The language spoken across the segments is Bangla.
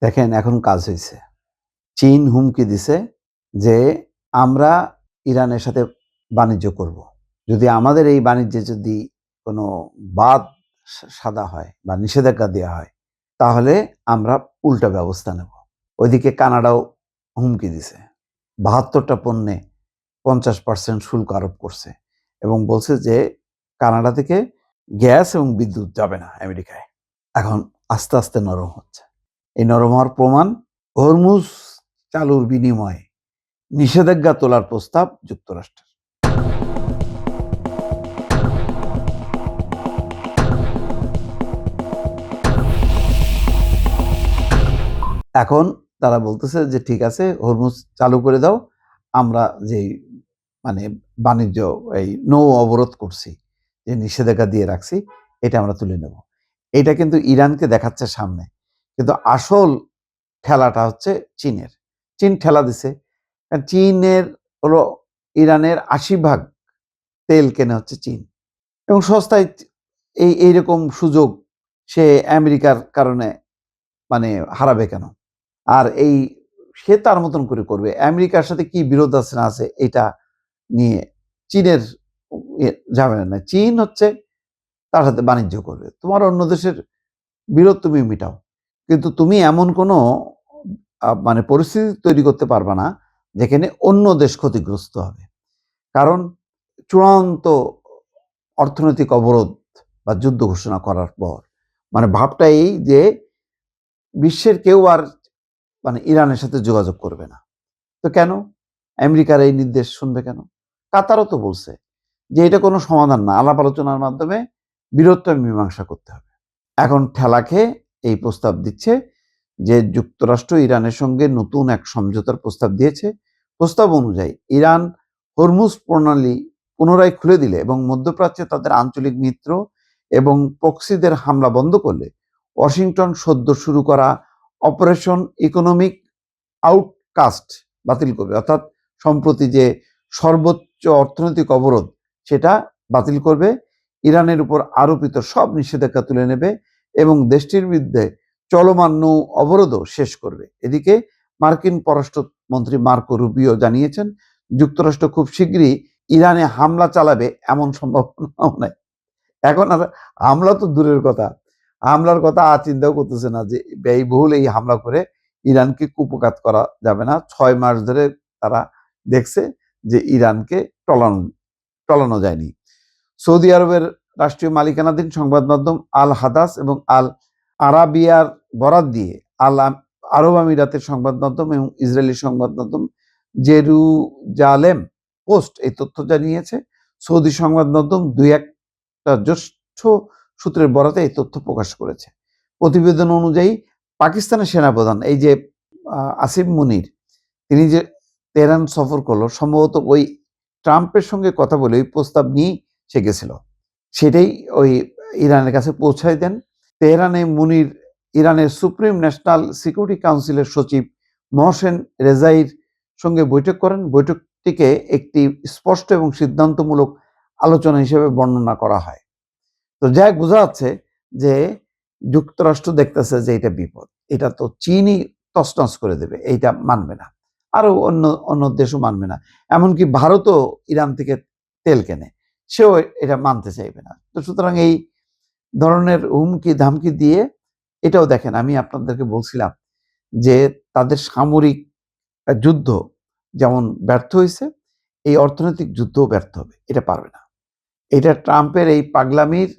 দেখেন এখন কাজ হইছে। চীন হুমকি দিছে যে আমরা ইরানের সাথে বাণিজ্য করব। যদি আমাদের এই বাণিজ্যে যদি কোনো বাদ সাধা হয় বা নিষেধাজ্ঞা দেওয়া হয়, তাহলে আমরা উল্টা ব্যবস্থা নেব। ওইদিকে কানাডাও হুমকি দিছে। ৭২ টা পণ্যে ৫০% শুল্ক আরোপ করছে এবং বলছে যে কানাডা থেকে গ্যাস এবং বিদ্যুৎ যাবে না আমেরিকায়। এখন আস্তে, আস্তে নরম হচ্ছে। এই নরম হওয়ার প্রমাণ হরমুজ চালুর বিনিময়ে নিষেধাজ্ঞা তোলার প্রস্তাব যুক্তরাষ্ট্রের। এখন তারা বলতেছে যে ঠিক আছে হরমুজ চালু করে দাও, আমরা যেই মানে বাণিজ্য এই নৌ অবরোধ করছি, যে নিষেধাজ্ঞা দিয়ে রাখছি, এটা আমরা তুলে নেব। এটা কিন্তু ইরানকে দেখাচ্ছে সামনে, কিন্তু আসল ঠেলাটা হচ্ছে চীনের। চীন ঠেলা দিছে। চীনের হলো ইরানের ৮০% তেল কেনে হচ্ছে চীন এবং সস্তায় এইরকম সুযোগ সে আমেরিকার কারণে মানে হারাবে কেন? আর সে তার মতন করে করবে। আমেরিকার সাথে কি বিরোধ আছে না আছে এটা নিয়ে চীনের ঝামেলা নাই। চীন হচ্ছে তার সাথে বাণিজ্য করবে। তোমার অন্য দেশের বিরোধ তুমি মিটাও। কিন্তু তুমি এমন কোনো মানে পরিস্থিতি তৈরি করতে পারবা না যেখানে অন্য দেশ ক্ষতিগ্রস্ত হবে। কারণ চূড়ান্ত অর্থনৈতিক অবরোধ বা যুদ্ধ ঘোষণা করার পর মানে ভাবটা এই যে বিশ্বের কেউ আর মানে ইরানের সাথে যোগাযোগ করবে না। তো কেন? আমেরিকার এই নির্দেশ শুনবে কেন? কাতারও তো বলছে যে এটা কোনো সমাধান না। আলাপ আলোচনার মাধ্যমে বিরোধটা মীমাংসা করতে হবে। এখন ঠেলা খেয়ে এই প্রস্তাব দিচ্ছে যে যুক্তরাষ্ট্র ইরানের সঙ্গে নতুন এক সমঝোতার প্রস্তাব দিয়েছে। প্রস্তাব অনুযায়ী ইরান হরমুজ প্রণালী পুনরায় খুলে দিলে এবং মধ্যপ্রাচ্যে তাদের আঞ্চলিক মিত্র এবং প্রক্সিদের হামলা বন্ধ করলে ওয়াশিংটন সদ্য শুরু করা অপারেশন ইকোনমিক আউটকাস্ট বাতিল করবে। অর্থাৎ সম্প্রতি যে সর্বোচ্চ অর্থনৈতিক অবরোধ সেটা বাতিল করবে, ইরানের উপর আরোপিত সব নিষেধাজ্ঞা তুলে নেবে এবং দেশটির বিরুদ্ধে চলমান নৌ অবরোধও শেষ করবে। এদিকে মার্কিন পররাষ্ট্রমন্ত্রী মার্কো রুবিও জানিয়েছেন যুক্তরাষ্ট্র খুব শীঘ্রই ইরানে হামলা চালাবে এমন সম্ভাবনাও নাই। এখন আর হামলা তো দূরের কথা, হামলার কথা আর চিন্তাও করতেছে না যে ব্যয়বহুল এই হামলা করে ইরানকে কুপঘাত করা যাবে না। ৬ মাস ধরে তারা দেখছে যে ইরানকে টলানো যায়নি। সৌদি আরবের রাষ্ট্রীয় মালিকানাধীন সংবাদ মাধ্যম আল হাদাস এবং আল আরাবিয়ার বরাত দিয়ে আরব আমিরাতের সংবাদ মাধ্যম এবং ইসরায়েলি সংবাদ মাধ্যম জেরুজালেম পোস্ট এই তথ্য জানিয়েছে। সৌদি সংবাদ মাধ্যম দুই একটা জ্যেষ্ঠ সূত্রের বরাতে এই তথ্য প্রকাশ করেছে। প্রতিবেদন অনুযায়ী পাকিস্তানের সেনাপ্রধান এই যে আসিফ মুনির, তিনি যে তেহরান সফর করলো সম্ভবত ওই ট্রাম্পের সঙ্গে কথা বলে ওই প্রস্তাব নিয়ে সে গেছিল, সেটাই ওই ইরানের কাছে পৌঁছায় দেন। তেহরানে মুনির ইরানের সুপ্রিম ন্যাশনাল সিকিউরিটি কাউন্সিলের সচিব মহসেন রেজাইর সঙ্গে বৈঠক করেন। বৈঠকটিকে একটি স্পষ্ট এবং সিদ্ধান্তমূলক আলোচনা হিসেবে বর্ণনা করা হয়। তো যাই বোঝা যাচ্ছে যে যুক্তরাষ্ট্র দেখতেছে যে এটা বিপদ, এটা তো চীনই তছনছ করে দেবে, এইটা মানবে না, আরো অন্য অন্য দেশও মানবে না, এমনকি ভারতও ইরান থেকে তেল কেনে, সেও এটা মানতে চাইবে না। তো সুতরাং এই ধরনের হুমকি ধামকি দিয়ে এটাও দেখেন, আমি আপনাদেরকে বলছিলাম যে তাদের সামরিক যুদ্ধ যেমন ব্যর্থ হয়েছে, এই অর্থনৈতিক যুদ্ধও ব্যর্থ হবে, এটা পারবে না। এটা ট্রাম্পের এই পাগলামির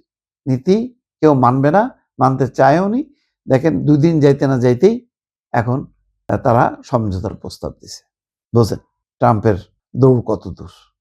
নীতি কেউ মানবে না, মানতে চায়ও নি। দেখেন ২ দিন যাইতে না যাইতেই এখন তারা সমঝোতার প্রস্তাব দিছে। বুঝলেন ট্রাম্পের দৌড় কত দূর।